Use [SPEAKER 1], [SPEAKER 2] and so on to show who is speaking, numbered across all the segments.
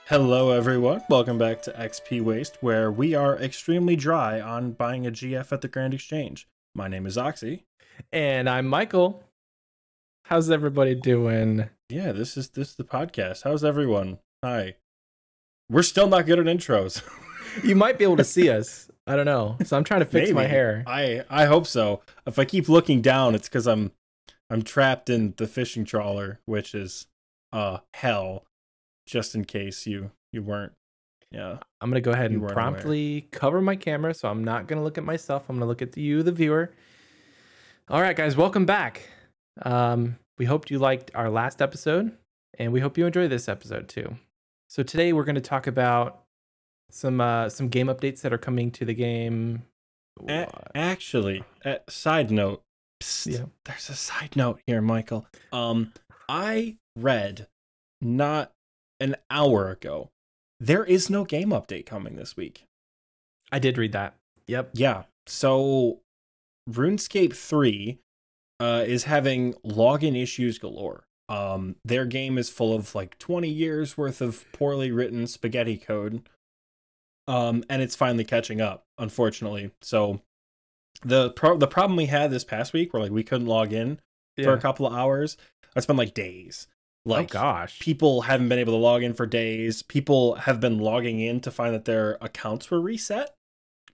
[SPEAKER 1] Hello everyone, welcome back to XP Waste, where we are extremely dry on buying a GF at the Grand Exchange. My name is Oxie.
[SPEAKER 2] And I'm Michael. How's everybody doing?
[SPEAKER 1] Yeah, this is the podcast. How's everyone? Hi. We're still not good at intros.
[SPEAKER 2] You might be able to see us. I don't know. So I'm trying to fix
[SPEAKER 1] Maybe.
[SPEAKER 2] my hair.
[SPEAKER 1] I hope so. If I keep looking down, it's because I'm trapped in the fishing trawler, which is hell. Just in case you weren't. Yeah.
[SPEAKER 2] I'm gonna go ahead and promptly cover my camera, so I'm not gonna look at myself. I'm gonna look at you, the viewer. All right, guys, welcome back. We hoped you liked our last episode, and we hope you enjoy this episode too. So today we're going to talk about some game updates that are coming to the game.
[SPEAKER 1] Actually, side note. Psst,
[SPEAKER 2] yeah.
[SPEAKER 1] There's a side note here, Michael. I read not an hour ago there is no game update coming this week.
[SPEAKER 2] I did read that. Yep.
[SPEAKER 1] Yeah. So RuneScape 3 is having login issues galore. Their game is full of like 20 years worth of poorly written spaghetti code. And it's finally catching up, unfortunately. So the problem we had this past week where like we couldn't log in for a couple of hours, it's been like days. Like,
[SPEAKER 2] oh gosh,
[SPEAKER 1] people haven't been able to log in for days. People have been logging in to find that their accounts were reset.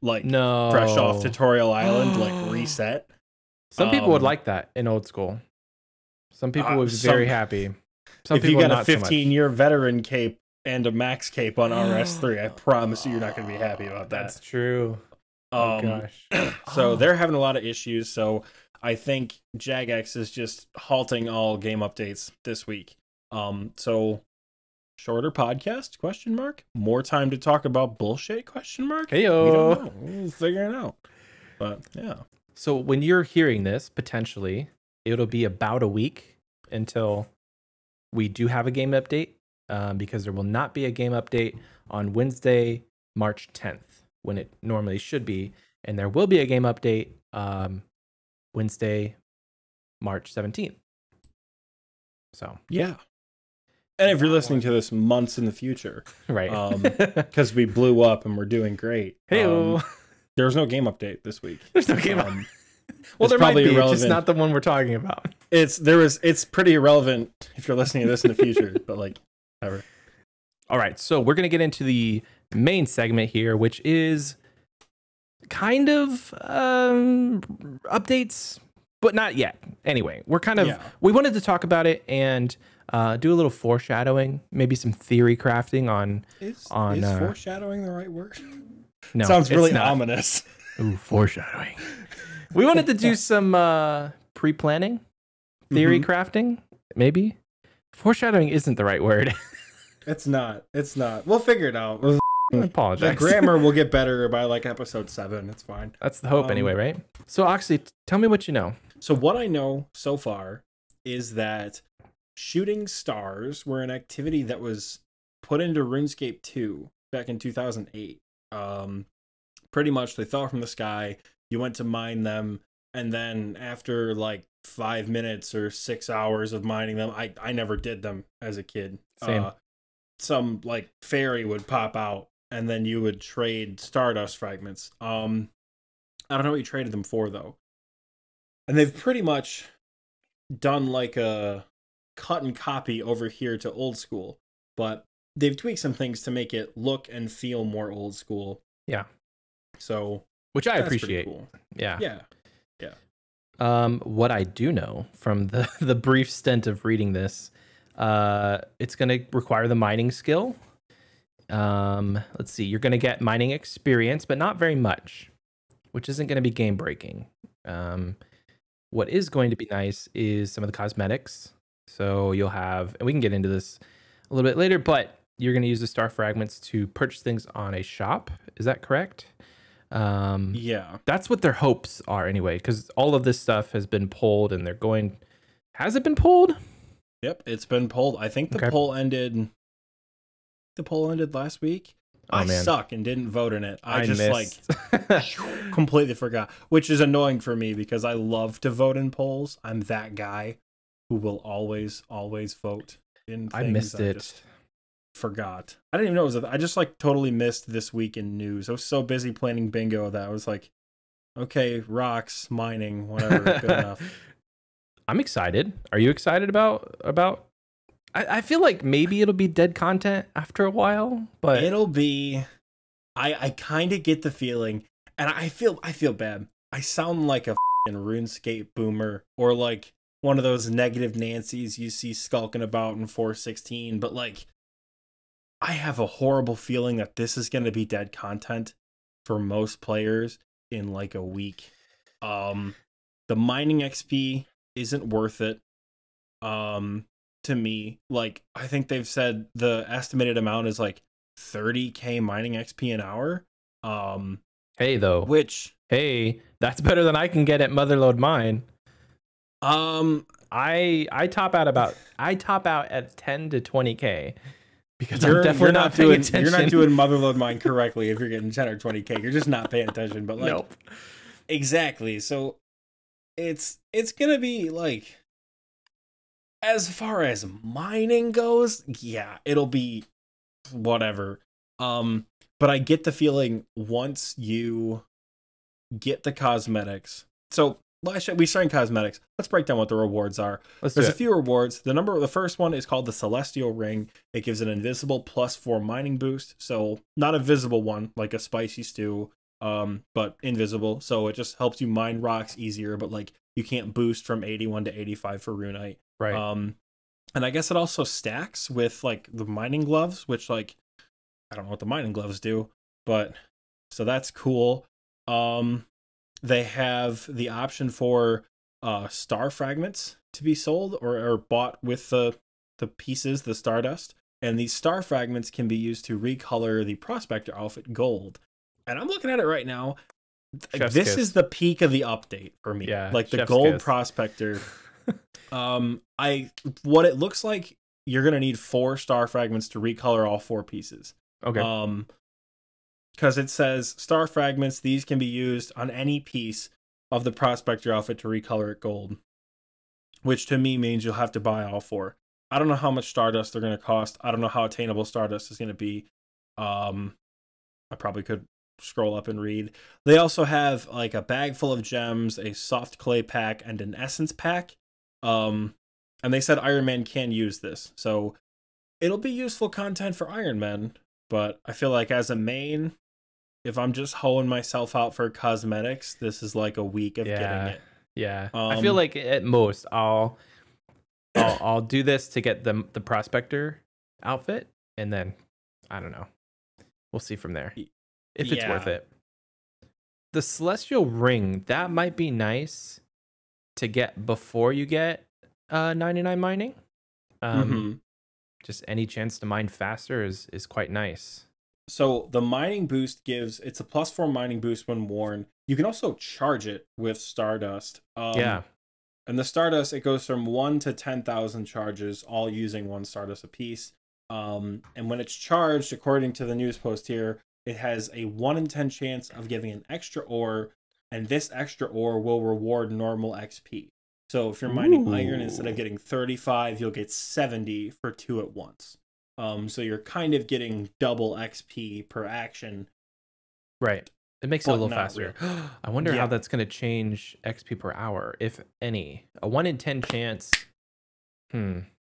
[SPEAKER 1] Like,
[SPEAKER 2] no,
[SPEAKER 1] fresh off Tutorial Island, like reset.
[SPEAKER 2] Some people would like that in old school. Some people would be very happy. Some
[SPEAKER 1] if
[SPEAKER 2] people
[SPEAKER 1] you got a 15-year veteran cape and a max cape on RS3, I promise you're not going to be happy about that.
[SPEAKER 2] That's true. Oh gosh.
[SPEAKER 1] So they're having a lot of issues. So I think Jagex is just halting all game updates this week. So shorter podcast, question mark, more time to talk about bullshit, question mark.
[SPEAKER 2] Heyo.
[SPEAKER 1] We don't know. We'll figure it out. But yeah.
[SPEAKER 2] So when you're hearing this, potentially it'll be about a week until we do have a game update, because there will not be a game update on Wednesday, March 10th, when it normally should be, and there will be a game update Wednesday, March 17th. So
[SPEAKER 1] yeah. And if you're listening to this months in the future,
[SPEAKER 2] right,
[SPEAKER 1] because we blew up and we're doing great.
[SPEAKER 2] Hey,
[SPEAKER 1] there's no game update this week.
[SPEAKER 2] There's no game. Well, there might be. It's just not the one we're talking about.
[SPEAKER 1] It's pretty irrelevant if you're listening to this in the future, but like, ever.
[SPEAKER 2] All right, so we're gonna get into the main segment here, which is kind of updates, but not yet. Anyway, we're kind of we wanted to talk about it and do a little foreshadowing, maybe some theory crafting on. Is
[SPEAKER 1] foreshadowing the right word?
[SPEAKER 2] No,
[SPEAKER 1] sounds really ominous.
[SPEAKER 2] Ooh, foreshadowing. We wanted to do some pre-planning, theory crafting, maybe. Foreshadowing isn't the right word.
[SPEAKER 1] It's not. It's not. We'll figure it out. I
[SPEAKER 2] apologize.
[SPEAKER 1] The grammar will get better by like episode 7. It's fine.
[SPEAKER 2] That's the hope anyway, right? So, Oxie, tell me what you know.
[SPEAKER 1] So what I know so far is that shooting stars were an activity that was put into RuneScape 2 back in 2008. Pretty much they fell from the sky. You went to mine them, and then after like 5 minutes or 6 hours of mining them, I never did them as a kid.
[SPEAKER 2] Same.
[SPEAKER 1] Some like fairy would pop out, and then you would trade stardust fragments. I don't know what you traded them for though. And they've pretty much done like a cut and copy over here to Old School, but they've tweaked some things to make it look and feel more Old School.
[SPEAKER 2] Yeah.
[SPEAKER 1] So,
[SPEAKER 2] which I appreciate.
[SPEAKER 1] Cool.
[SPEAKER 2] Yeah.
[SPEAKER 1] Yeah.
[SPEAKER 2] What I do know from the brief stint of reading this, it's going to require the mining skill. Let's see. You're going to get mining experience, but not very much, which isn't going to be game breaking. What is going to be nice is some of the cosmetics. So you'll have, and we can get into this a little bit later, but you're going to use the star fragments to purchase things on a shop. Is that correct?
[SPEAKER 1] Yeah.
[SPEAKER 2] That's what their hopes are anyway, because all of this stuff has been pulled and they're going, has it been pulled?
[SPEAKER 1] Yep, it's been pulled. I think the poll ended last week.
[SPEAKER 2] Oh,
[SPEAKER 1] I
[SPEAKER 2] man.
[SPEAKER 1] suck and didn't vote in it. I just
[SPEAKER 2] missed.
[SPEAKER 1] like completely forgot, which is annoying for me because I love to vote in polls. I'm that guy who will always vote in things.
[SPEAKER 2] I missed it.
[SPEAKER 1] forgot. I didn't even know it was I just like totally missed this week in news. I was so busy planning bingo that I was like, okay, rocks, mining, whatever, good enough.
[SPEAKER 2] I'm excited. Are you excited about? I feel like maybe it'll be dead content after a while, but
[SPEAKER 1] it'll be. I kind of get the feeling, and I feel bad. I sound like a RuneScape boomer, or like one of those negative Nancys you see skulking about in 416. But like, I have a horrible feeling that this is going to be dead content for most players in like a week. The mining XP isn't worth it. To me, like, I think they've said the estimated amount is like 30k mining XP an hour.
[SPEAKER 2] Hey though,
[SPEAKER 1] which
[SPEAKER 2] that's better than I can get at Motherlode Mine. I top out at 10 to 20k because I'm definitely not paying attention.
[SPEAKER 1] You're not doing Motherlode Mine correctly if you're getting 10 or 20k. You're just not paying attention. But like,
[SPEAKER 2] nope.
[SPEAKER 1] Exactly. So it's gonna be like, as far as mining goes, yeah, it'll be whatever. But I get the feeling once you get the cosmetics. So we started cosmetics. Let's break down what the rewards are. There's a few rewards. The first one is called the Celestial Ring. It gives an invisible +4 mining boost. So not a visible one like a spicy stew, but invisible. So it just helps you mine rocks easier, but like you can't boost from 81 to 85 for Runite.
[SPEAKER 2] Right.
[SPEAKER 1] And I guess it also stacks with like the mining gloves, which like I don't know what the mining gloves do, but so that's cool. They have the option for star fragments to be sold or bought with the pieces, the stardust. And these star fragments can be used to recolor the prospector outfit gold. And I'm looking at it right now. This is the peak of the update for me.
[SPEAKER 2] Yeah,
[SPEAKER 1] like the gold prospector. What it looks like, you're gonna need 4 star fragments to recolor all 4 pieces.
[SPEAKER 2] Okay.
[SPEAKER 1] Because it says star fragments, these can be used on any piece of the prospector outfit to recolor it gold, which to me means you'll have to buy all 4. I don't know how much stardust they're going to cost. I don't know how attainable stardust is going to be. I probably could scroll up and read. They also have like a bag full of gems, a soft clay pack, and an essence pack. And they said Iron Man can use this, so it'll be useful content for Iron Man. But I feel like as a main, if I'm just hoeing myself out for cosmetics, this is like a week of getting it.
[SPEAKER 2] Yeah. I feel like at most I'll do this to get the prospector outfit, and then I don't know. We'll see from there if it's worth it. The Celestial Ring, that might be nice to get before you get 99 mining. Just any chance to mine faster is quite nice.
[SPEAKER 1] So the mining boost it's a +4 mining boost when worn. You can also charge it with Stardust. And the Stardust, it goes from 1 to 10,000 charges, all using 1 Stardust apiece. And when it's charged, according to the news post here, it has a 1 in 10 chance of giving an extra ore, and this extra ore will reward normal XP. So if you're mining iron, instead of getting 35, you'll get 70 for 2 at once. So you're kind of getting double XP per action.
[SPEAKER 2] Right. It makes it a little faster. Really. I wonder how that's going to change XP per hour, if any. A 1 in 10 chance.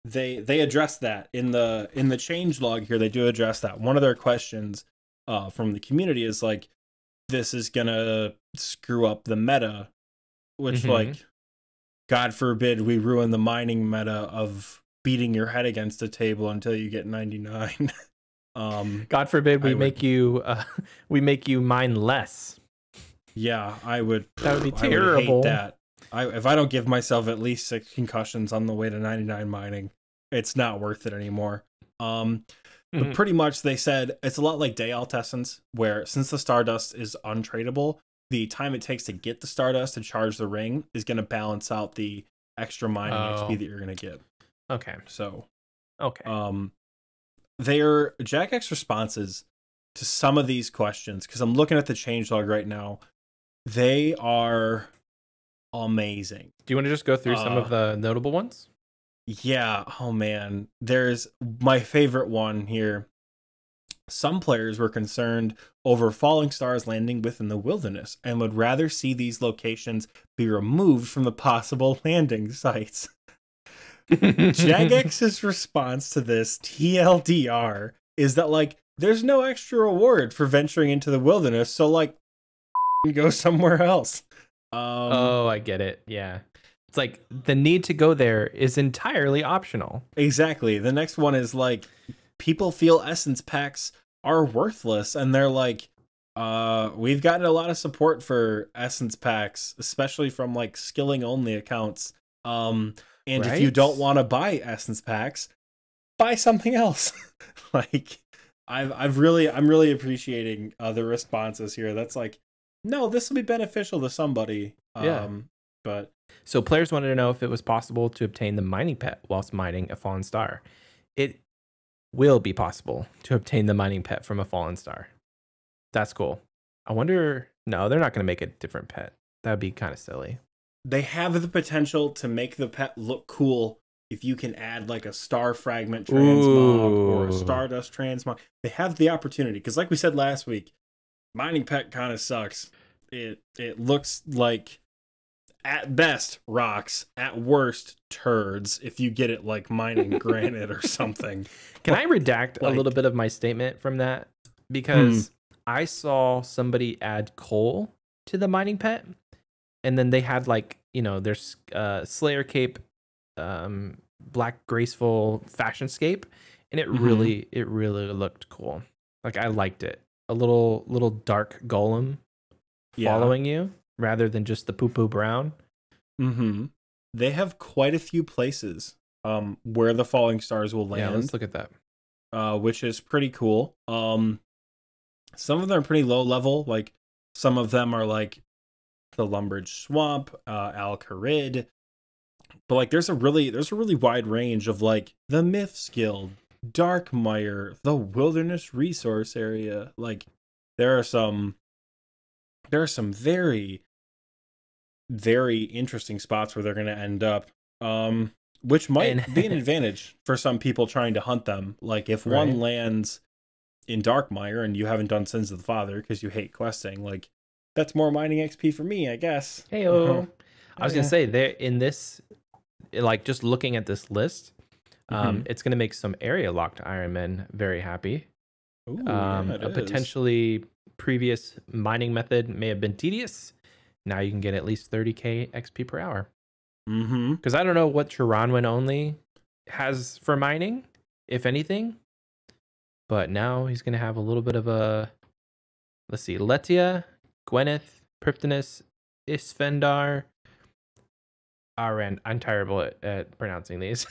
[SPEAKER 1] They address that in the change log here. They do address that. One of their questions from the community is like, this is gonna screw up the meta, which like, God forbid we ruin the mining meta of beating your head against a table until you get 99.
[SPEAKER 2] God forbid we make you mine less.
[SPEAKER 1] Yeah, I would.
[SPEAKER 2] That would be terrible.
[SPEAKER 1] I would hate that. If I don't give myself at least 6 concussions on the way to 99 mining, it's not worth it anymore. But pretty much they said it's a lot like Day Alt Essence, where since the Stardust is untradeable, the time it takes to get the Stardust to charge the ring is going to balance out the extra mining XP that you're going to get.
[SPEAKER 2] Okay.
[SPEAKER 1] So,
[SPEAKER 2] their
[SPEAKER 1] Jagex responses to some of these questions, because I'm looking at the changelog right now, they are amazing.
[SPEAKER 2] Do you want to just go through some of the notable ones?
[SPEAKER 1] Yeah, oh man. There's my favorite one here. Some players were concerned over falling stars landing within the wilderness and would rather see these locations be removed from the possible landing sites. Jagex's response to this TLDR is that, like, there's no extra reward for venturing into the wilderness, so, like, go somewhere else.
[SPEAKER 2] Oh, I get it. Yeah. It's like the need to go there is entirely optional.
[SPEAKER 1] Exactly. The next one is like, people feel essence packs are worthless, and they're like, we've gotten a lot of support for essence packs, especially from like skilling only accounts. And if you don't want to buy essence packs, buy something else. Like, I'm really appreciating the responses here. That's like, no, this will be beneficial to somebody.
[SPEAKER 2] Yeah.
[SPEAKER 1] But
[SPEAKER 2] So players wanted to know if it was possible to obtain the mining pet whilst mining a fallen star. It will be possible to obtain the mining pet from a fallen star. That's cool. I wonder, no, they're not going to make a different pet. That would be kind of silly.
[SPEAKER 1] they have the potential to make the pet look cool if you can add like a star fragment transmog or a stardust transmog. They have the opportunity, because like we said last week, mining pet kind of sucks. It looks like, at best, rocks, at worst, turds, if you get it like mining granite or something.
[SPEAKER 2] Can I redact a little bit of my statement from that? Because I saw somebody add coal to the mining pet, and then they had like, you know, their Slayer cape, black graceful fashion scape, and it really looked cool. Like, I liked it. A little dark golem following you rather than just the poo brown.
[SPEAKER 1] They have quite a few places where the falling stars will land.
[SPEAKER 2] Yeah, let's look at that.
[SPEAKER 1] Which is pretty cool. Some of them are pretty low level. Like, some of them are like the Lumbridge Swamp, Al Kharid. But like, there's a really wide range of like the Myths Guild, Darkmire, the Wilderness Resource Area. Like, there are some very, very interesting spots where they're going to end up, which might be an advantage for some people trying to hunt them. Like, if one lands in Darkmire and you haven't done Sins of the Father because you hate questing, like, that's more mining XP for me, I guess.
[SPEAKER 2] Heyo. I was gonna say, there in this, like, just looking at this list, it's gonna make some area locked Iron Men very happy.
[SPEAKER 1] Ooh,
[SPEAKER 2] a potentially previous mining method may have been tedious. Now you can get at least 30k XP per hour. Because I don't know what Chiranwin only has for mining, if anything. But now he's going to have a little bit of a... Let's see. Letia, Gwyneth, Priptonus, Isfendar. I'm terrible at pronouncing these.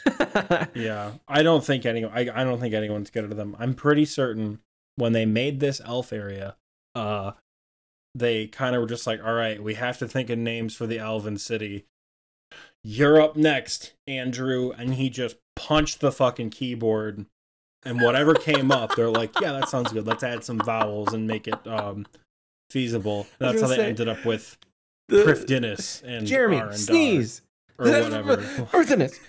[SPEAKER 1] Yeah, I don't think anyone's good at them. I'm pretty certain when they made this elf area, they kind of were just like, all right, we have to think of names for the Elven City. You're up next, Andrew. And he just punched the fucking keyboard, and whatever came up, they're like, yeah, that sounds good. Let's add some vowels and make it feasible. That's how they ended up with Prifdinus and
[SPEAKER 2] Jeremy,
[SPEAKER 1] Arendar,
[SPEAKER 2] sneeze.
[SPEAKER 1] or whatever.
[SPEAKER 2] Prifdinus.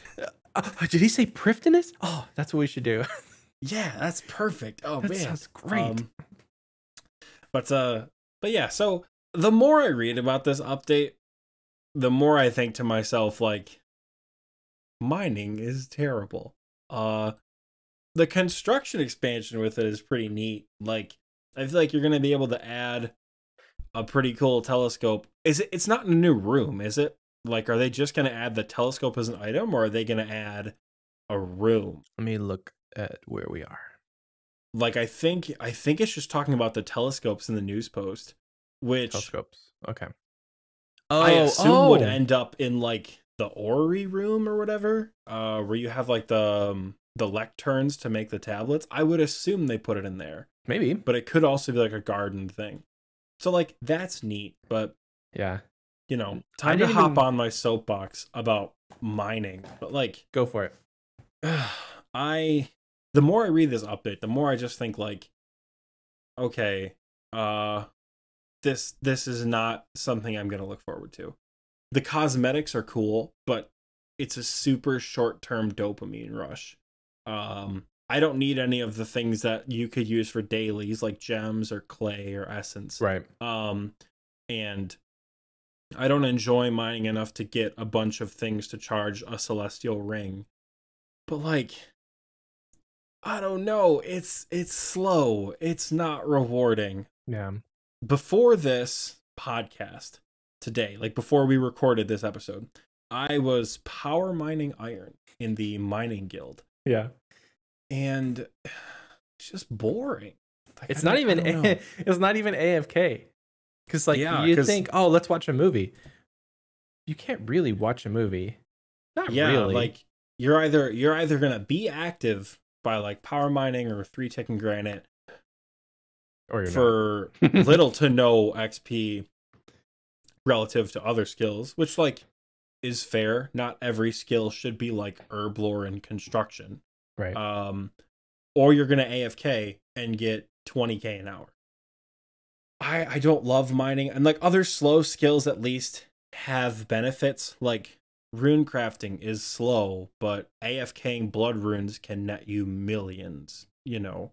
[SPEAKER 2] Did he say Prifdinus? Oh, that's what we should do.
[SPEAKER 1] Yeah, that's perfect. Oh, man.
[SPEAKER 2] That sounds great.
[SPEAKER 1] But yeah, so the more I read about this update, the more I think to myself, like, mining is terrible. The construction expansion with it is pretty neat. Like, I feel like you're going to be able to add a pretty cool telescope. It's not in a new room, is it? Like, are they just going to add the telescope as an item, or are they going to add a room?
[SPEAKER 2] Let me look at where we are.
[SPEAKER 1] Like, I think it's just talking about the telescopes in the news post, which
[SPEAKER 2] telescopes. Okay.
[SPEAKER 1] I assume would end up in like the orrery room or whatever, where you have like the lecterns to make the tablets. I would assume they put it in there.
[SPEAKER 2] Maybe,
[SPEAKER 1] but it could also be like a garden thing. So like, that's neat. But
[SPEAKER 2] yeah,
[SPEAKER 1] you know, time to hop on my soapbox about mining. But like,
[SPEAKER 2] go for it.
[SPEAKER 1] The more I read this update, the more I just think like, okay, this is not something I'm gonna look forward to. The cosmetics are cool, but it's a super short-term dopamine rush. I don't need any of the things that you could use for dailies like gems or clay or essence.
[SPEAKER 2] Right.
[SPEAKER 1] And I don't enjoy mining enough to get a bunch of things to charge a celestial ring. But like, I don't know, it's slow. It's not rewarding.
[SPEAKER 2] Yeah.
[SPEAKER 1] Before this podcast today, like before we recorded this episode, I was power mining iron in the mining guild.
[SPEAKER 2] Yeah.
[SPEAKER 1] And it's just boring. Like,
[SPEAKER 2] It's not even AFK. Cuz like you think, "Oh, let's watch a movie." You can't really watch a movie. Not really.
[SPEAKER 1] Like you're either going to be active by like power mining or 3-ticking granite,
[SPEAKER 2] or you're
[SPEAKER 1] for little to no XP relative to other skills, which like is fair. Not every skill should be like herb lore and construction.
[SPEAKER 2] Right.
[SPEAKER 1] Or you're gonna AFK and get 20k an hour. I don't love mining, and like other slow skills at least have benefits. Like rune crafting is slow, but AFKing blood runes can net you millions. You know.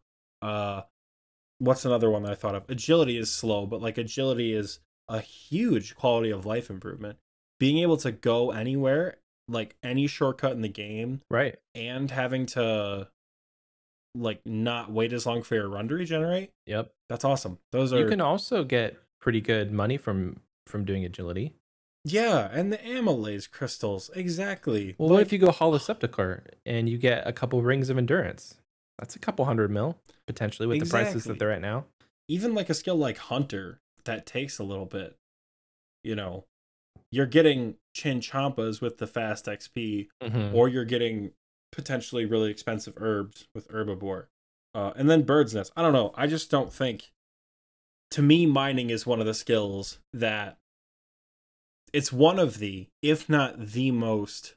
[SPEAKER 1] What's another one that I thought of? Agility is slow, but like agility is a huge quality of life improvement. Being able to go anywhere, like any shortcut in the game,
[SPEAKER 2] right,
[SPEAKER 1] and having to like not wait as long for your run to regenerate.
[SPEAKER 2] Yep,
[SPEAKER 1] that's awesome. Those are.
[SPEAKER 2] You can also get pretty good money from doing agility.
[SPEAKER 1] Yeah, and the amylase crystals, exactly.
[SPEAKER 2] Well, what if you go Hollow Sepulchre and you get a couple rings of endurance? That's a couple $100 million potentially with the prices that they're at now.
[SPEAKER 1] Even like a skill like Hunter that takes a little bit. You know, you're getting Chinchampas with the fast XP, or you're getting potentially really expensive herbs with Herbivore. And then Bird's Nest. I don't know. I just don't think. To me, mining is one of the skills that. It's one of the, if not the most,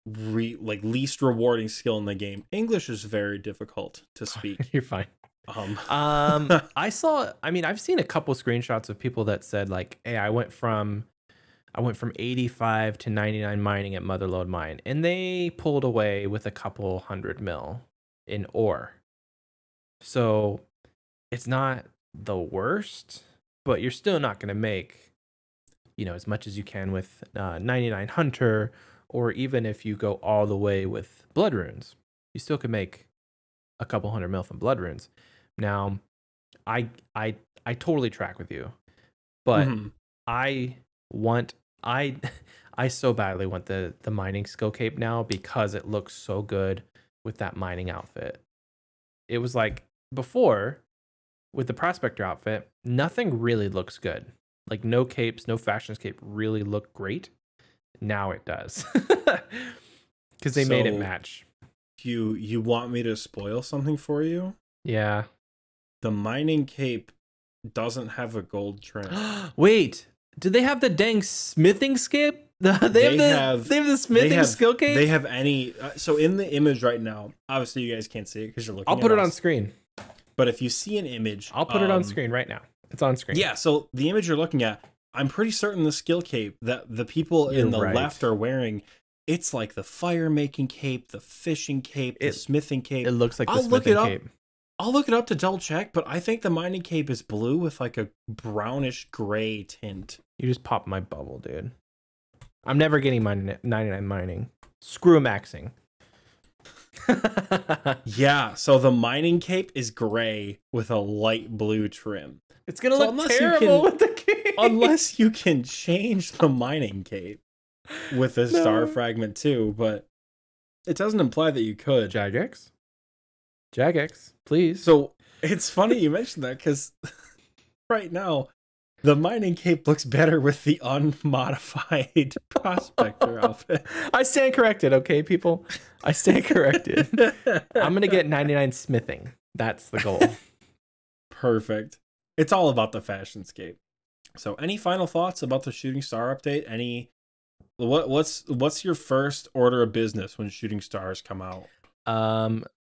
[SPEAKER 1] least rewarding skill in the game. English is very difficult to speak.
[SPEAKER 2] You're fine. I've seen a couple screenshots of people that said like, "Hey, I went from 85 to 99 mining at Motherlode Mine, and they pulled away with a couple $100 million in ore." So it's not the worst, but you're still not going to make, as much as you can with 99 Hunter, or even if you go all the way with Blood Runes, you still could make a couple $100 million from Blood Runes. Now, I totally track with you, but I so badly want the mining skill cape now because it looks so good with that mining outfit. It was like before with the prospector outfit, nothing really looks good. Like no capes, no fashions cape really look great. Now it does. Because they made it match.
[SPEAKER 1] You want me to spoil something for you?
[SPEAKER 2] Yeah.
[SPEAKER 1] The mining cape doesn't have a gold trim.
[SPEAKER 2] Wait, do they have the dang smithing skip? They have the smithing skill cape?
[SPEAKER 1] They have any. So in the image right now, obviously you guys can't see it because you're looking
[SPEAKER 2] I'll put it on screen.
[SPEAKER 1] But if you see an image.
[SPEAKER 2] I'll put it on screen right now. It's on screen.
[SPEAKER 1] Yeah, so the image you're looking at, I'm pretty certain the skill cape that the people in the left are wearing, it's like the fire making cape, the fishing cape, the smithing cape.
[SPEAKER 2] It looks like the smithing cape.
[SPEAKER 1] I'll look it up to double check, but I think the mining cape is blue with like a brownish gray tint.
[SPEAKER 2] You just popped my bubble, dude. I'm never getting my 99 mining. Screw maxing.
[SPEAKER 1] Yeah, so the mining cape is gray with a light blue trim.
[SPEAKER 2] It's gonna look terrible with the cape.
[SPEAKER 1] Unless you can change the mining cape with a star fragment too, but it doesn't imply that you could.
[SPEAKER 2] Jagex, please.
[SPEAKER 1] So it's funny you mentioned that because right now the mining cape looks better with the unmodified prospector outfit.
[SPEAKER 2] I stand corrected, okay, people? I stand corrected. I'm gonna get 99 smithing. That's the goal.
[SPEAKER 1] Perfect. It's all about the fashionscape. So, any final thoughts about the Shooting Star update? What's your first order of business when Shooting Stars come out?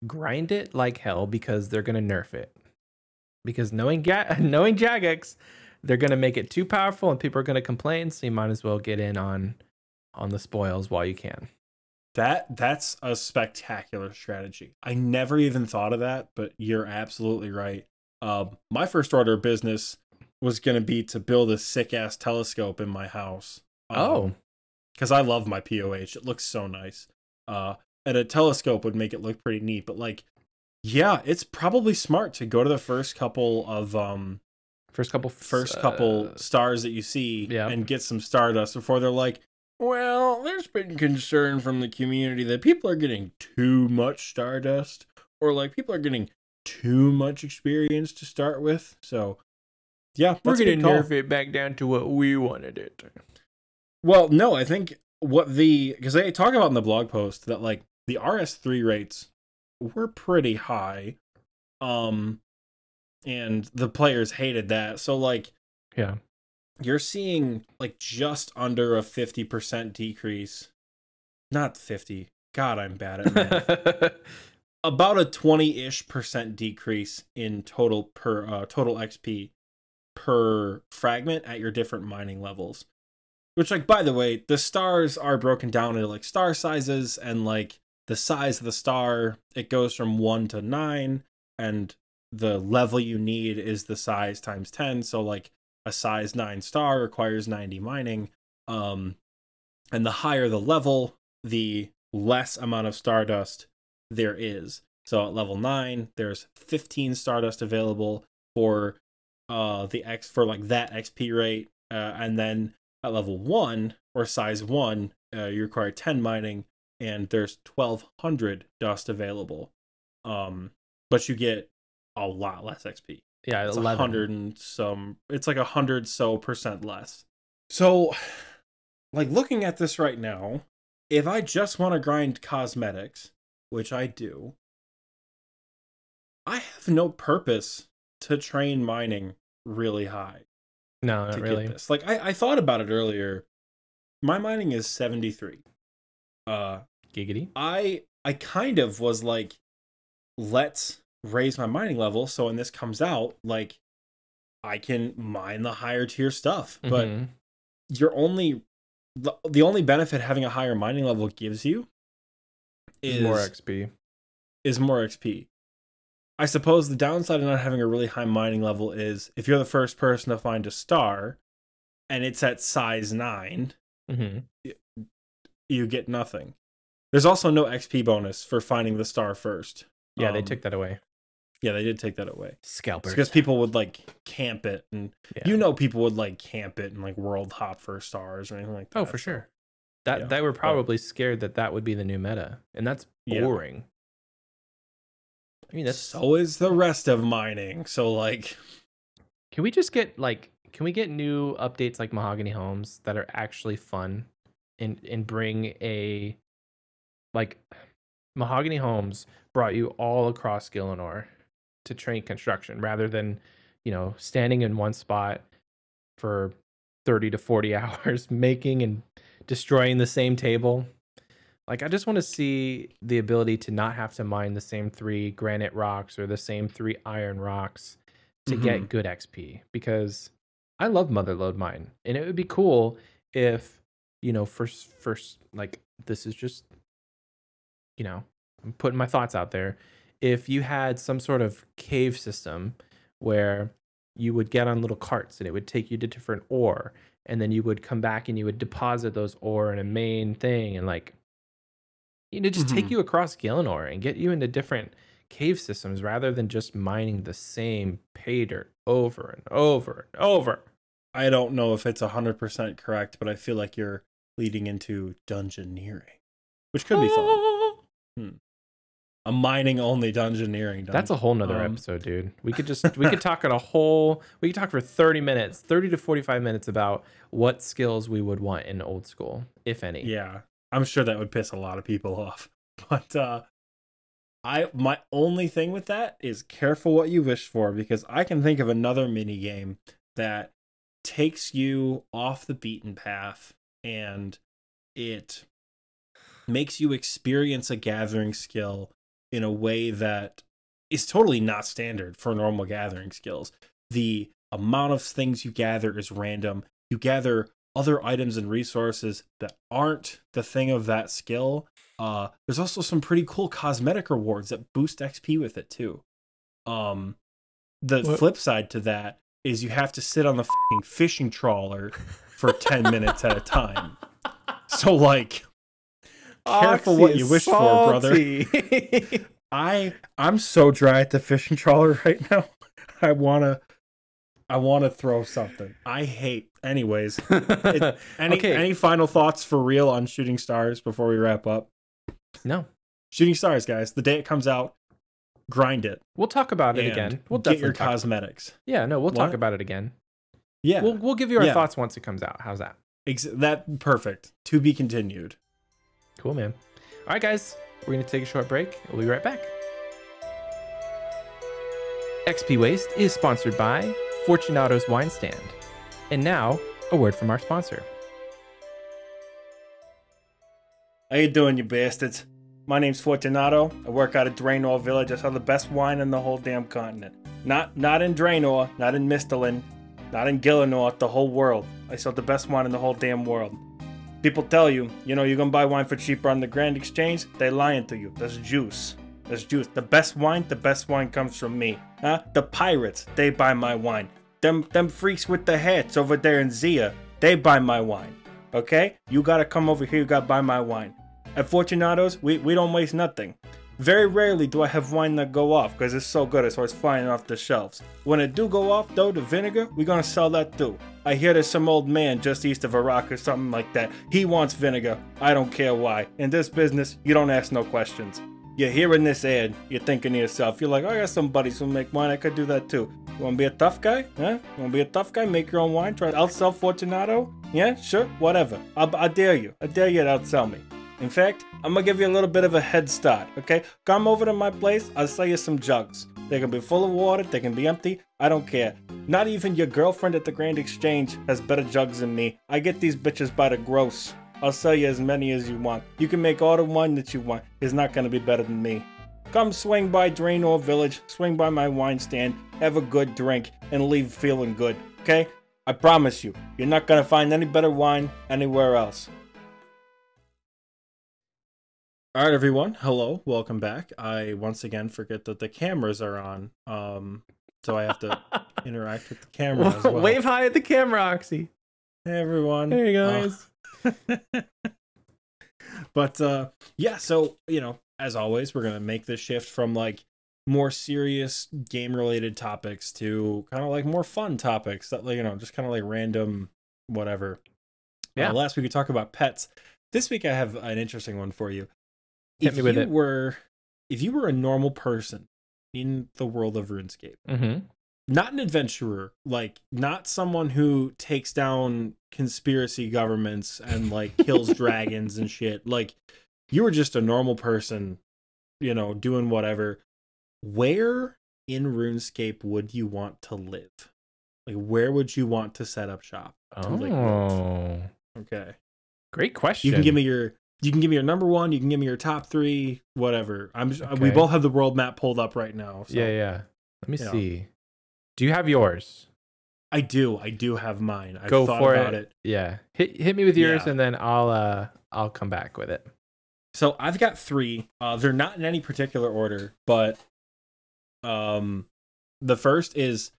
[SPEAKER 2] Grind it like hell because they're gonna nerf it. Because knowing Jagex, they're gonna make it too powerful and people are gonna complain. So you might as well get in on on the spoils while you can.
[SPEAKER 1] That's a spectacular strategy. I never even thought of that, but you're absolutely right. My first order of business was going to be to build a sick ass telescope in my house. Because I love my POH. It looks so nice. And a telescope would make it look pretty neat. But like, yeah, it's probably smart to go to the first couple stars that you see and get some stardust before they're like, well, there's been concern from the community that people are getting too much stardust, or like people are getting too much experience to start with. So yeah,
[SPEAKER 2] we're gonna nerf it back down to what we wanted it.
[SPEAKER 1] Well, no, I think because they talk about in the blog post that like the RS3 rates were pretty high, and the players hated that. So like,
[SPEAKER 2] yeah, you're
[SPEAKER 1] seeing like just under a 50% decrease. Not 50. God, I'm bad at math. About a 20-ish% decrease in total XP per fragment at your different mining levels. Which, like, by the way, the stars are broken down into like star sizes, and like the size of the star, it goes from 1 to 9, and the level you need is the size times 10. So like a size 9 star requires 90 mining. And the higher the level, the less amount of stardust there is. So at level 9, there's 15 stardust available for that XP rate, and then at level 1 or size 1, you require 10 mining, and there's 1200 dust available. But you get a lot less XP.
[SPEAKER 2] Yeah,
[SPEAKER 1] it's
[SPEAKER 2] 11.
[SPEAKER 1] 100 and some. It's like 100% less. So, like, looking at this right now, if I just want to grind cosmetics, which I do, I have no purpose to train mining really high.
[SPEAKER 2] No, not really.
[SPEAKER 1] Get this. Like, I thought about it earlier. My mining is 73.
[SPEAKER 2] Giggity.
[SPEAKER 1] I kind of was like, let's raise my mining level, so when this comes out, like, I can mine the higher tier stuff. But you're only the only benefit having a higher mining level gives you is
[SPEAKER 2] more XP.
[SPEAKER 1] I suppose the downside of not having a really high mining level is if you're the first person to find a star and it's at size 9, you get nothing. There's also no XP bonus for finding the star first.
[SPEAKER 2] Yeah, they took that away.
[SPEAKER 1] Yeah, they did take that away.
[SPEAKER 2] Scalpers.
[SPEAKER 1] Because people would like camp it, and people would like camp it and like world hop for stars or anything like that.
[SPEAKER 2] Oh, for sure. They were probably scared that would be the new meta, and that's boring. Yeah. I mean, so
[SPEAKER 1] is the rest of mining. So like,
[SPEAKER 2] can we just get new updates like Mahogany Homes that are actually fun, and bring a like Mahogany Homes brought you all across Gielinor to train construction rather than, standing in one spot for 30 to 40 hours making and destroying the same table. Like, I just want to see the ability to not have to mine the same 3 granite rocks or the same 3 iron rocks to get good XP, because I love Motherlode Mine, and it would be cool if, first, like, this is just, I'm putting my thoughts out there. If you had some sort of cave system where you would get on little carts and it would take you to different ore, and then you would come back and you would deposit those ore in a main thing, and like, just take you across Gielinor and get you into different cave systems rather than just mining the same pay dirt over and over and over.
[SPEAKER 1] I don't know if it's 100% correct, but I feel like you're leading into dungeoneering, which could be fun. A mining only dungeoneering.
[SPEAKER 2] That's a whole nother episode, dude. We could talk for 30 minutes, 30 to 45 minutes about what skills we would want in Old School, if any.
[SPEAKER 1] Yeah. I'm sure that would piss a lot of people off. But my only thing with that is careful what you wish for, because I can think of another mini game that takes you off the beaten path and it makes you experience a gathering skill in a way that is totally not standard for normal gathering skills. The amount of things you gather is random. You gather other items and resources that aren't the thing of that skill. There's also some pretty cool cosmetic rewards that boost XP with it too. The flip side to that is you have to sit on the fishing trawler for 10 minutes at a time. So like, careful what you wish for, brother. I'm so dry at the fishing trawler right now. I wanna throw something. I hate. Anyways, any final thoughts for real on Shooting Stars before we wrap up?
[SPEAKER 2] No. Shooting
[SPEAKER 1] Stars, guys. The day it comes out, grind it.
[SPEAKER 2] We'll talk about it again. We'll
[SPEAKER 1] get your cosmetics.
[SPEAKER 2] Yeah, no, we'll talk about it again.
[SPEAKER 1] Yeah,
[SPEAKER 2] we'll give you our thoughts once it comes out. How's that?
[SPEAKER 1] That perfect. To be continued.
[SPEAKER 2] Cool, man. All right, guys, we're gonna take a short break. We'll be right back. XP Waste is sponsored by Fortunato's Wine Stand. And now, a word from our sponsor.
[SPEAKER 1] How you doing, you bastards? My name's Fortunato. I work out of Draenor Village. I sell the best wine in the whole damn continent. Not in Draenor, not in Misthalin, not in Gillinor, the whole world. I sell the best wine in the whole damn world. People tell you, you're gonna buy wine for cheaper on the Grand Exchange. They lying to you. That's juice. That's juice. The best wine comes from me. The pirates, they buy my wine. Them freaks with the hats over there in Zia, they buy my wine. Okay? You gotta come over here, you gotta buy my wine. At Fortunato's, we don't waste nothing. Very rarely do I have wine that go off, because it's so good, so it's flying off the shelves. When it do go off, though, the vinegar, we're gonna sell that too. I hear there's some old man just east of Iraq or something like that. He wants vinegar. I don't care why. In this business, you don't ask no questions. You're hearing this ad, you're thinking to yourself, you're like, I got some buddies who make wine, I could do that too. You wanna be a tough guy? Huh? You wanna be a tough guy? Make your own wine? Try to outsell Fortunato? Yeah, sure, whatever. I dare you. I dare you to outsell me. In fact, I'm gonna give you a little bit of a head start, okay? Come over to my place, I'll sell you some jugs. They can be full of water, they can be empty, I don't care. Not even your girlfriend at the Grand Exchange has better jugs than me. I get these bitches by the gross. I'll sell you as many as you want. You can make all the wine that you want. It's not gonna be better than me. Come swing by Draenor Village, swing by my wine stand, have a good drink, and leave feeling good, okay? I promise you, you're not gonna find any better wine anywhere else. Alright everyone, hello, welcome back. I once again forget that the cameras are on, so I have to interact with the camera as well.
[SPEAKER 2] Wave hi at the camera, Oxie.
[SPEAKER 1] Hey everyone.
[SPEAKER 2] Hey guys.
[SPEAKER 1] But yeah, so as always, we're gonna make this shift from like more serious game related topics to kind of like more fun topics that just kind of like random whatever.
[SPEAKER 2] Yeah.
[SPEAKER 1] Last week we talked about pets. This week I have an interesting one for you.
[SPEAKER 2] Hit me with it.
[SPEAKER 1] If you were a normal person in the world of RuneScape, not an adventurer, like not someone who takes down conspiracy governments and like kills dragons and shit, like you were just a normal person, doing whatever, where in RuneScape would you want to live? Like where would you want to set up shop? Okay.
[SPEAKER 2] Great question.
[SPEAKER 1] You can give me your number one, you can give me your top three, whatever. We both have the world map pulled up right now. So,
[SPEAKER 2] yeah. Let me see. Do you have yours?
[SPEAKER 1] I do have mine. I've
[SPEAKER 2] Go
[SPEAKER 1] thought
[SPEAKER 2] for
[SPEAKER 1] about
[SPEAKER 2] it. Yeah. Hit me with yours and then I'll come back with it.
[SPEAKER 1] So I've got three. They're not in any particular order, but the first is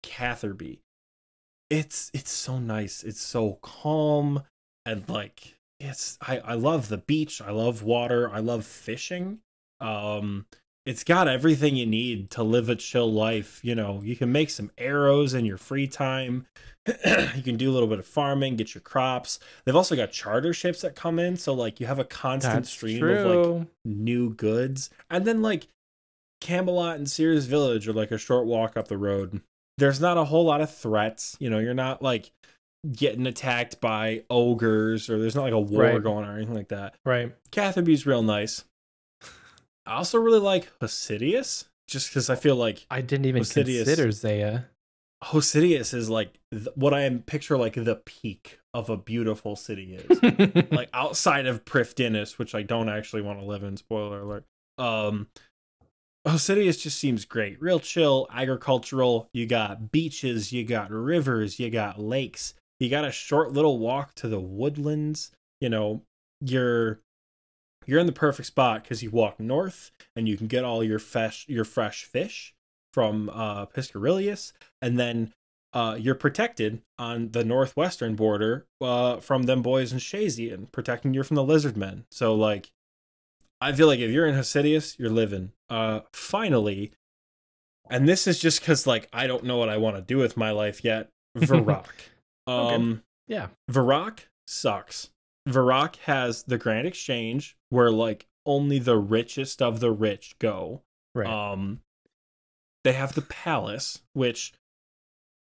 [SPEAKER 1] Catherby. It's so nice. It's so calm and like I love the beach. I love water. I love fishing. It's got everything you need to live a chill life. You can make some arrows in your free time. You can do a little bit of farming, get your crops. They've also got charter ships that come in. So like you have a constant stream of like new goods. And then like Camelot and Sears Village are like a short walk up the road. There's not a whole lot of threats. You're not like getting attacked by ogres or there's not like a war going on or anything like that.
[SPEAKER 2] Right.
[SPEAKER 1] Catherby's real nice. I also really like Hosidius, just because I feel like
[SPEAKER 2] I didn't even consider Zaya.
[SPEAKER 1] Hosidius is like what I picture like the peak of a beautiful city is. Like outside of Prifdinnis, which I don't actually want to live in, spoiler alert. Hosidius just seems great. Real chill, agricultural. You got beaches, you got rivers, you got lakes. You got a short little walk to the woodlands. You know, you're in the perfect spot because you walk north and you can get all your fresh fish from Piscarius, and then you're protected on the northwestern border from them boys in Shazian, protecting you from the lizard men. So like, I feel like if you're in Hasidius, you're living. Finally, and this is just because like I don't know what I want to do with my life yet. Varrock.
[SPEAKER 2] Okay. Yeah.
[SPEAKER 1] Varrock sucks. Varrock has the Grand Exchange where like only the richest of the rich go.
[SPEAKER 2] Right.
[SPEAKER 1] They have the palace, which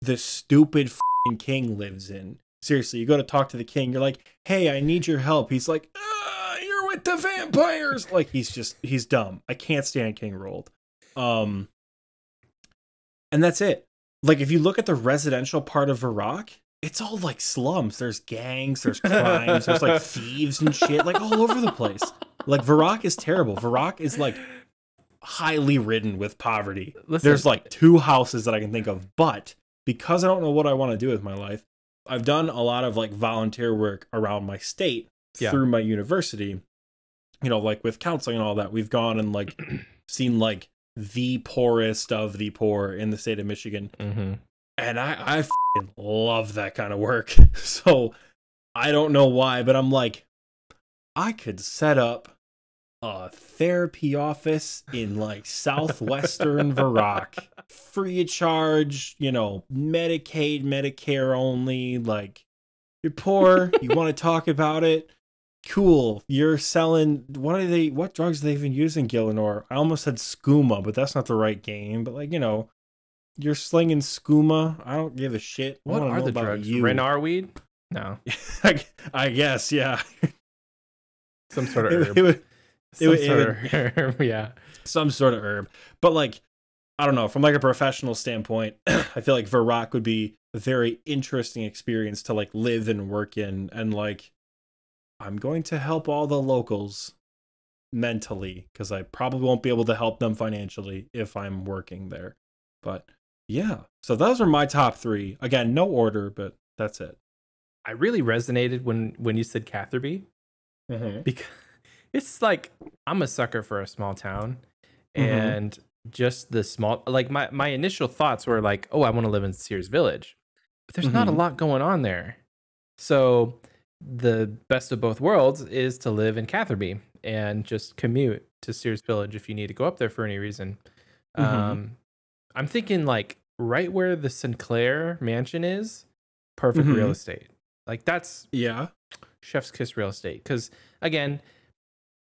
[SPEAKER 1] the stupid f***ing king lives in. Seriously, you go to talk to the king, you're like, hey, I need your help. He's like, you're with the vampires. Like, he's dumb. I can't stand King Rold. And that's it. Like, if you look at the residential part of Varrock, it's all like slums. There's gangs, there's crimes, there's like thieves and shit, like all over the place. Like, Varrock is terrible. Varrock is like highly ridden with poverty.
[SPEAKER 2] Listen,
[SPEAKER 1] there's like 2 houses that I can think of, but because I don't know what I want to do with my life, I've done a lot of like volunteer work around my state through my university, you know, like with counseling and all that. We've gone and like seen like the poorest of the poor in the state of Michigan.
[SPEAKER 2] Mm-hmm.
[SPEAKER 1] And I f***ing love that kind of work. So I don't know why, but I'm like, I could set up a therapy office in like southwestern Varrock, free of charge, you know, Medicaid, Medicare only. Like, you're poor, you want to talk about it, cool. You're selling, what drugs are they even using, Gillinor? I almost said skooma, but that's not the right game. But like, you know, you're slinging skooma. I don't give a shit.
[SPEAKER 2] What are the drugs? Renar weed? No.
[SPEAKER 1] I guess, yeah.
[SPEAKER 2] Some sort of herb. Yeah.
[SPEAKER 1] Some sort of herb. But like, I don't know, from like a professional standpoint, I feel like Varrock would be a very interesting experience to like live and work in. And like, I'm going to help all the locals mentally because I probably won't be able to help them financially if I'm working there. But yeah, so those are my top 3. Again, no order, but that's it.
[SPEAKER 2] I really resonated when you said Catherby, because it's like, I'm a sucker for a small town, and just the small, like my initial thoughts were like, oh, I want to live in Sears Village, but there's not a lot going on there. So the best of both worlds is to live in Catherby and just commute to Sears Village if you need to go up there for any reason. I'm thinking like right where the Sinclair mansion is, perfect real estate. Like that's chef's kiss real estate. Because again,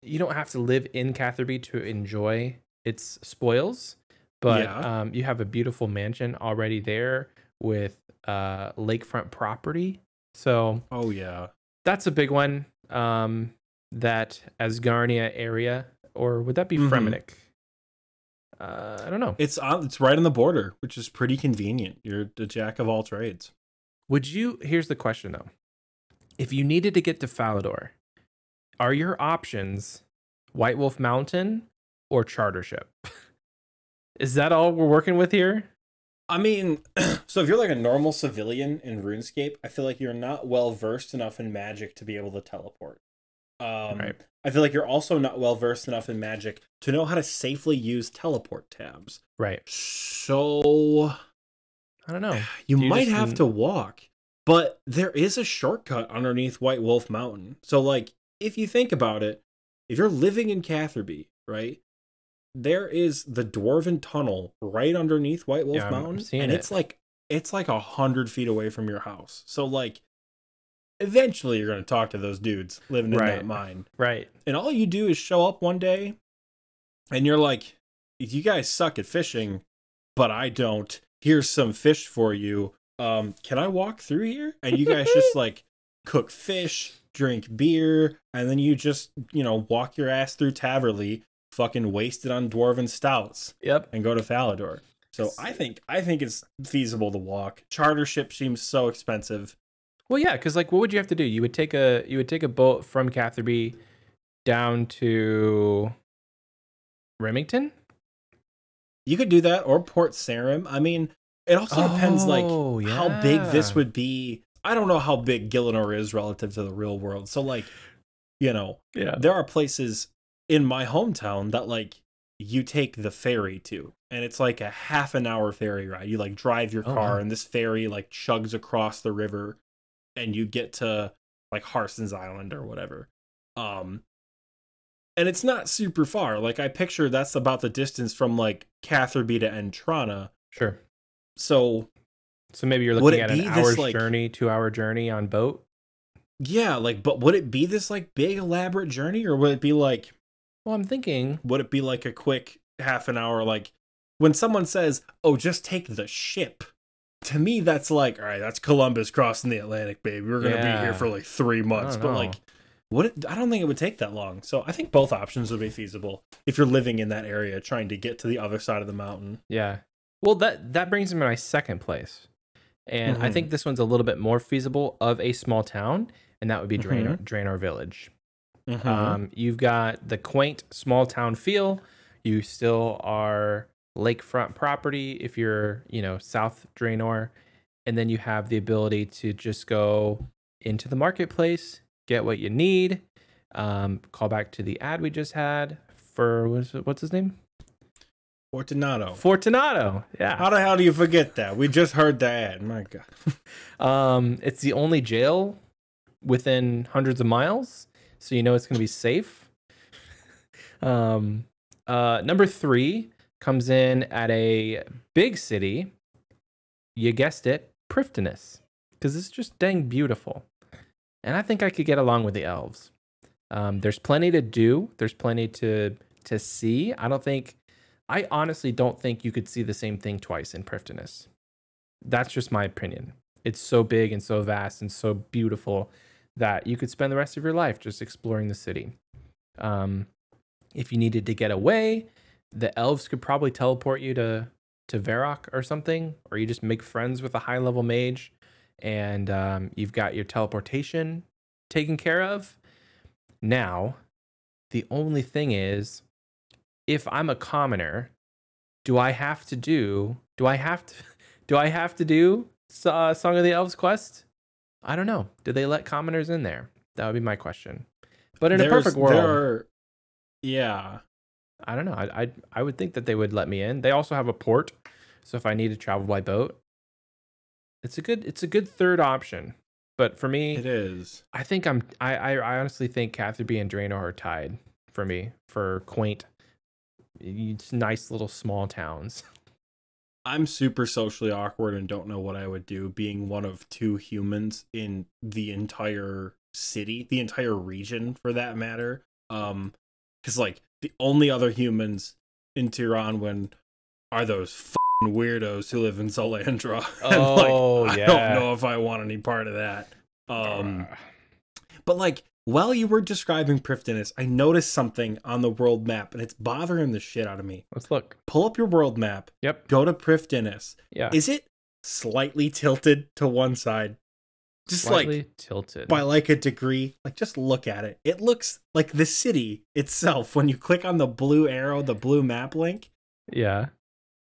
[SPEAKER 2] you don't have to live in Catherby to enjoy its spoils, but you have a beautiful mansion already there with lakefront property. So that's a big one. That Asgarnia area, or would that be Fremenic? I don't know.
[SPEAKER 1] It's right on the border, which is pretty convenient. You're the jack of all trades.
[SPEAKER 2] Here's the question though. If you needed to get to Falador, are your options White Wolf Mountain or charter ship? Is that all we're working with here?
[SPEAKER 1] I mean, so if you're like a normal civilian in RuneScape, I feel like you're not well versed enough in magic to be able to teleport. Right. I feel like you're also not well versed enough in magic to know how to safely use teleport tabs.
[SPEAKER 2] Right.
[SPEAKER 1] So
[SPEAKER 2] I don't know.
[SPEAKER 1] You might have to walk, but there is a shortcut underneath White Wolf Mountain. So like, if you think about it, if you're living in Catherby, right, there is the Dwarven Tunnel right underneath White Wolf Mountain, and it's like 100 feet away from your house. So like, eventually you're going to talk to those dudes living in that mine.
[SPEAKER 2] Right. And
[SPEAKER 1] all you do is show up one day and you're like, you guys suck at fishing, but I don't. Here's some fish for you. Can I walk through here? And you guys just like cook fish, drink beer, and then you just, walk your ass through Taverley, fucking wasted on Dwarven stouts.
[SPEAKER 2] Yep.
[SPEAKER 1] And go to Falador. So I think it's feasible to walk. Charter ship seems so expensive.
[SPEAKER 2] Well, yeah, because like, what would you have to do? You would take a boat from Catherby down to Remington. You
[SPEAKER 1] could do that, or Port Sarim. I mean, it also depends, how big this would be. I don't know how big Gielinor is relative to the real world. So like,
[SPEAKER 2] Yeah.
[SPEAKER 1] there are places in my hometown that like you take the ferry to, and it's like a half an hour ferry ride. You like drive your car,
[SPEAKER 2] wow.
[SPEAKER 1] and this ferry like chugs across the river, and you get to like Harson's Island or whatever. And it's not super far. Like I picture that's about the distance from like Catherby to Entrana.
[SPEAKER 2] Sure.
[SPEAKER 1] So
[SPEAKER 2] maybe you're
[SPEAKER 1] would
[SPEAKER 2] looking
[SPEAKER 1] it
[SPEAKER 2] at an
[SPEAKER 1] be this
[SPEAKER 2] hour's
[SPEAKER 1] like
[SPEAKER 2] journey, 2-hour journey on boat.
[SPEAKER 1] yeah, like but would it be this like big elaborate journey, or would it be like
[SPEAKER 2] Well, I'm thinking,
[SPEAKER 1] would it be like a quick half an hour? Like when someone says, "Oh, just take the ship," to me that's like, all right, that's Columbus crossing the Atlantic, baby. We're gonna be here for like 3 months.
[SPEAKER 2] I don't
[SPEAKER 1] But
[SPEAKER 2] know.
[SPEAKER 1] like, I don't think it would take that long. So I think both options would be feasible if you're living in that area, trying to get to the other side of the mountain.
[SPEAKER 2] Yeah. Well, that brings me to my second place. And I
[SPEAKER 1] Mhm.
[SPEAKER 2] think this one's a little bit more feasible of a small town, and that would be
[SPEAKER 1] Mhm.
[SPEAKER 2] Draenor Village.
[SPEAKER 1] Mhm.
[SPEAKER 2] You've got the quaint small town feel. You still are lakefront property if you're, South Draenor. And then you have the ability to just go into the marketplace, get what you need. Call back to the ad we just had for, what's his name?
[SPEAKER 1] Fortunato.
[SPEAKER 2] Fortunato. Yeah.
[SPEAKER 1] How the hell do you forget that? We just heard the ad. My God.
[SPEAKER 2] It's the only jail within hundreds of miles, so you know it's going to be safe. Number 3 comes in at a big city. You guessed it, Prifddinas, because it's just dang beautiful, and I think I could get along with the elves. There's plenty to do. There's plenty to see. I honestly don't think you could see the same thing twice in Prifddinas. That's just my opinion. It's so big and so vast and so beautiful that you could spend the rest of your life just exploring the city. If you needed to get away, the elves could probably teleport you to Varrock or something, or you just make friends with a high level mage, and you've got your teleportation taken care of. Now, the only thing is, if I'm a commoner, do I have to do Song of the Elves quest? I don't know. Do they let commoners in there? That would be my question. But in a perfect world,
[SPEAKER 1] yeah.
[SPEAKER 2] I don't know. I would think that they would let me in. They also have a port, so if I need to travel by boat, it's a good third option. But for me,
[SPEAKER 1] It is.
[SPEAKER 2] I think I honestly think Catherby and Draenor are tied for me for quaint, nice little small towns.
[SPEAKER 1] I'm super socially awkward and don't know what I would do being one of 2 humans in the entire city, the entire region for that matter. Because like the only other humans in Tirannwn are those fucking weirdos who live in Zolandra.
[SPEAKER 2] Oh,
[SPEAKER 1] and like,
[SPEAKER 2] yeah.
[SPEAKER 1] I don't know if I want any part of that. But like while you were describing Prifddinas, I noticed something on the world map, and it's bothering the shit out of me.
[SPEAKER 2] Let's look.
[SPEAKER 1] Pull up your world map.
[SPEAKER 2] Yep.
[SPEAKER 1] Go to Prifddinas.
[SPEAKER 2] Yeah.
[SPEAKER 1] Is it slightly tilted to one side? Just
[SPEAKER 2] Slightly
[SPEAKER 1] like
[SPEAKER 2] tilted
[SPEAKER 1] by like a degree. Like just look at it. It looks like the city itself. When you click on the blue arrow, the blue map link,
[SPEAKER 2] Yeah.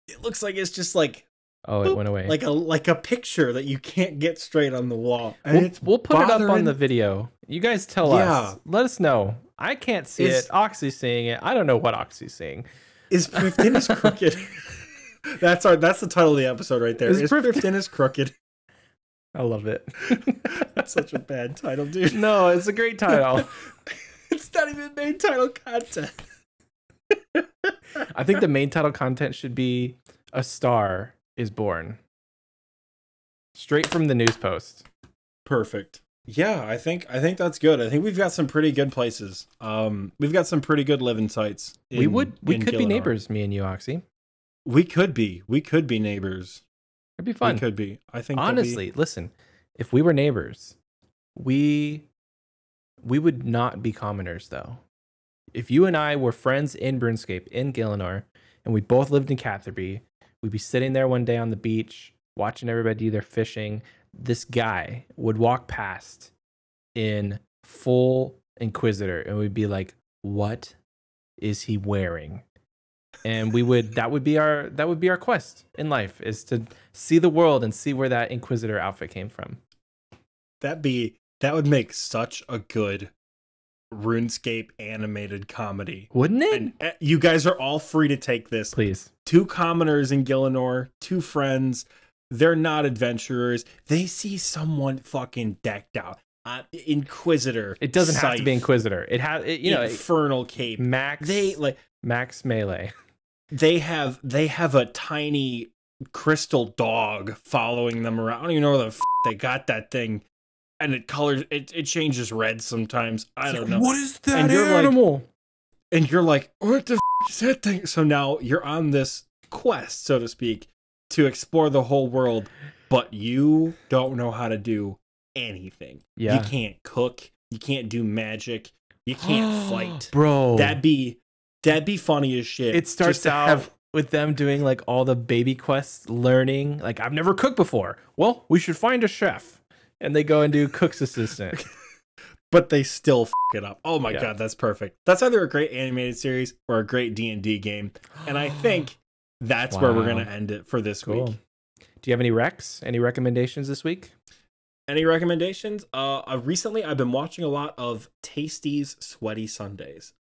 [SPEAKER 1] it looks like it's just like
[SPEAKER 2] Oh,
[SPEAKER 1] boop,
[SPEAKER 2] it went away.
[SPEAKER 1] like a picture that you can't get straight on the wall. And
[SPEAKER 2] We'll put it up on
[SPEAKER 1] bothering-
[SPEAKER 2] the video. You guys tell us. Let us know. I can't see it. Oxy's seeing it. I don't know what Oxy's seeing.
[SPEAKER 1] Is Prifddinas crooked? That's the title of the episode right there. Is Prifddinas crooked?
[SPEAKER 2] I love it.
[SPEAKER 1] That's such a bad title, dude.
[SPEAKER 2] No, it's a great title.
[SPEAKER 1] It's not even main title content.
[SPEAKER 2] I think the main title content should be "A Star is Born." Straight from the news post.
[SPEAKER 1] Perfect. Yeah, I think that's good. I think we've got some pretty good places. We've got some pretty good living sites.
[SPEAKER 2] We could be
[SPEAKER 1] Gielinor.
[SPEAKER 2] neighbors, me and you, Oxy.
[SPEAKER 1] We could be neighbors.
[SPEAKER 2] It'd be fun.
[SPEAKER 1] We could be. I think
[SPEAKER 2] honestly, listen, if we were neighbors, we would not be commoners though. If you and I were friends in RuneScape in Gielinor, and we both lived in Catherby, we'd be sitting there one day on the beach, watching everybody do their fishing. This guy would walk past in full Inquisitor, and we'd be like, "What is he wearing?" And that would be our quest in life, is to see the world and see where that Inquisitor outfit came from.
[SPEAKER 1] that would make such a good RuneScape animated comedy.
[SPEAKER 2] Wouldn't it?
[SPEAKER 1] And you guys are all free to take this.
[SPEAKER 2] Please.
[SPEAKER 1] 2 commoners in Gielinor, 2 friends. They're not adventurers. They see someone fucking decked out. Inquisitor.
[SPEAKER 2] It doesn't have to
[SPEAKER 1] Scythe,
[SPEAKER 2] be Inquisitor. It has,
[SPEAKER 1] Infernal Cape.
[SPEAKER 2] Max. Max melee.
[SPEAKER 1] They have a tiny crystal dog following them around. I don't even know where the they got that thing. And it changes red sometimes. I don't know.
[SPEAKER 2] What is that animal?
[SPEAKER 1] And you're like, what the is that thing? So now you're on this quest, so to speak, to explore the whole world, but you don't know how to do anything.
[SPEAKER 2] Yeah.
[SPEAKER 1] You can't cook. You can't do magic. You can't fight.
[SPEAKER 2] Bro.
[SPEAKER 1] That'd be funny as shit.
[SPEAKER 2] It starts out with them doing like all the baby quests, learning. Like, I've never cooked before. Well, we should find a chef. And they go and do cook's assistant.
[SPEAKER 1] But they still it up. Oh my god, that's perfect. That's either a great animated series or a great D&D game. And I think that's where we're going to end it for this week.
[SPEAKER 2] Do you have any recs? Any recommendations this week?
[SPEAKER 1] Any recommendations? Recently I've been watching a lot of Tasty's Sweaty Sundays.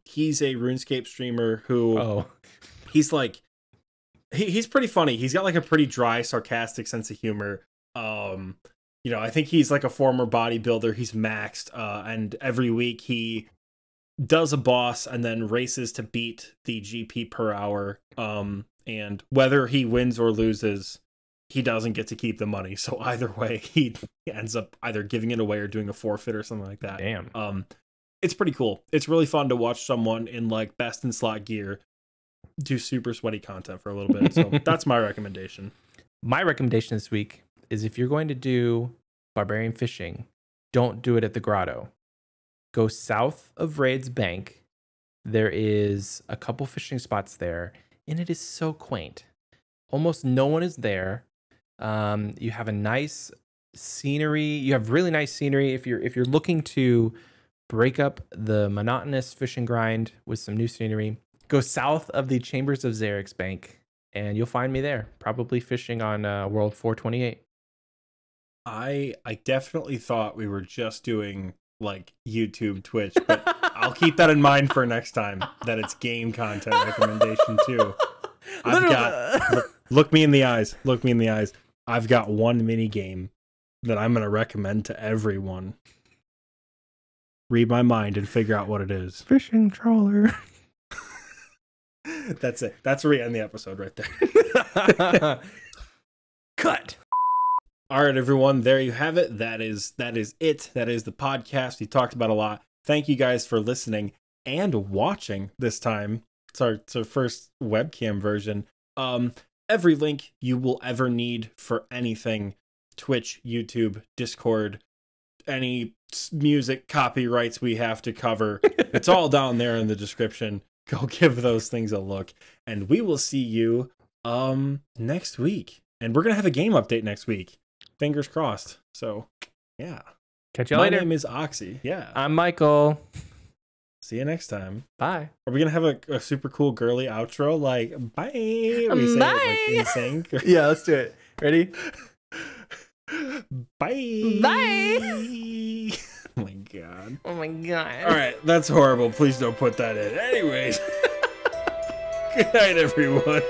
[SPEAKER 1] He's a RuneScape streamer who he's like he's pretty funny. He's got like a pretty dry, sarcastic sense of humor. You know, I think he's like a former bodybuilder. He's maxed, and every week he does a boss and then races to beat the GP per hour. And whether he wins or loses, he doesn't get to keep the money. So either way, he ends up either giving it away or doing a forfeit or something like that.
[SPEAKER 2] Damn.
[SPEAKER 1] It's pretty cool. It's really fun to watch someone in like best in slot gear do super sweaty content for a little bit. So that's my recommendation.
[SPEAKER 2] My recommendation this week is if you're going to do barbarian fishing, don't do it at the grotto. Go south of Raid's Bank. There is a couple fishing spots there, and it is so quaint. Almost no one is there. You have a nice scenery. You have really nice scenery. If you're looking to break up the monotonous fishing grind with some new scenery, go south of the Chambers of Xeric's Bank, and you'll find me there, probably fishing on World 428.
[SPEAKER 1] I definitely thought we were just doing like YouTube, Twitch, but I'll keep that in mind for next time that it's game content recommendation too. Look me in the eyes. Look me in the eyes. I've got one mini game that I'm going to recommend to everyone. Read my mind and figure out what it is.
[SPEAKER 2] Fishing trawler.
[SPEAKER 1] That's it. That's where we end the episode right there.
[SPEAKER 2] Cut.
[SPEAKER 1] All right, everyone. There you have it. That is it. That is the podcast. We talked about a lot. Thank you guys for listening and watching this time. It's our first webcam version. Every link you will ever need for anything, Twitch, YouTube, Discord, any music copyrights we have to cover, it's all down there in the description. Go give those things a look. And we will see you next week. And we're going to have a game update next week. Fingers crossed. So, yeah.
[SPEAKER 2] Catch you later.
[SPEAKER 1] My name is Oxie. Yeah.
[SPEAKER 2] I'm Michael.
[SPEAKER 1] See you next time.
[SPEAKER 2] Bye.
[SPEAKER 1] Are we going to have a super cool girly outro? Like, bye. We say
[SPEAKER 2] bye.
[SPEAKER 1] it like in sync.
[SPEAKER 2] Yeah, let's do it. Ready?
[SPEAKER 1] Bye.
[SPEAKER 2] Bye.
[SPEAKER 1] Oh my god.
[SPEAKER 2] Oh my god.
[SPEAKER 1] All right, that's horrible. Please don't put that in. Anyways. Good night, everyone.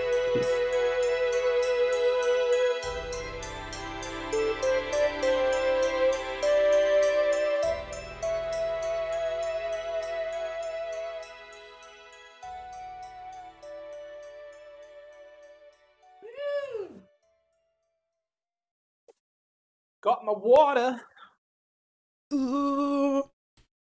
[SPEAKER 2] Got my water.
[SPEAKER 1] Ooh.